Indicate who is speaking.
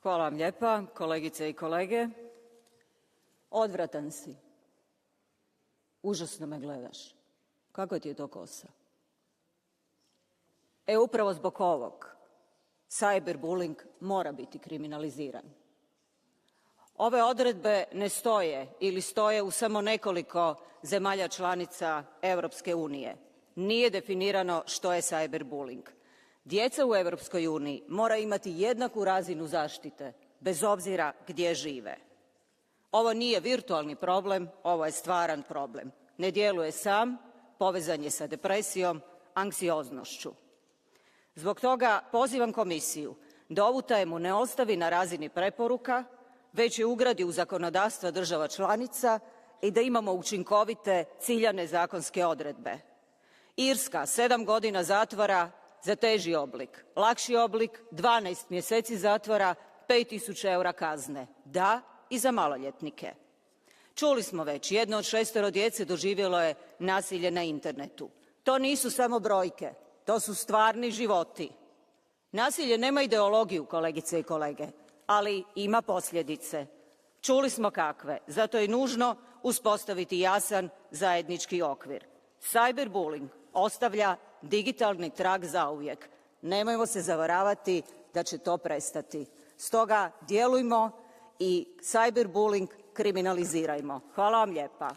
Speaker 1: Hvala vam lijepa, kolegice i kolege. Odvratan si. Užasno me gledaš. Kako ti je to kosa? Upravo zbog ovog cyberbullying mora biti kriminaliziran. Ove odredbe ne stoje ili stoje u samo nekoliko zemalja članica Europske unije. Nije definirano što je cyberbullying. Djeca u Europskoj uniji mora imati jednaku razinu zaštite, bez obzira gdje žive. Ovo nije virtualni problem, ovo je stvaran problem. Ne djeluje sam, povezan je sa depresijom, anksioznošću. Zbog toga pozivam komisiju da ovu temu ne ostavi na razini preporuka, već je ugradi u zakonodavstvo država članica i da imamo učinkovite, ciljane zakonske odredbe. Irska 7 godina zatvora za teži oblik, lakši oblik 12 mjeseci zatvora, 5.000 eura kazne. Da, i za maloljetnike. Čuli smo već, 1 od 6 djece doživjelo je nasilje na internetu. To nisu samo brojke, to su stvarni životi. Nasilje nema ideologiju, kolegice i kolege, ali ima posljedice. Čuli smo kakve, zato je nužno uspostaviti jasan zajednički okvir. Cyberbullying ostavlja digitalni trag zauvijek. Nemojmo se zavaravati da će to prestati. Stoga djelujmo i cyberbullying kriminalizirajmo. Hvala vam lijepa.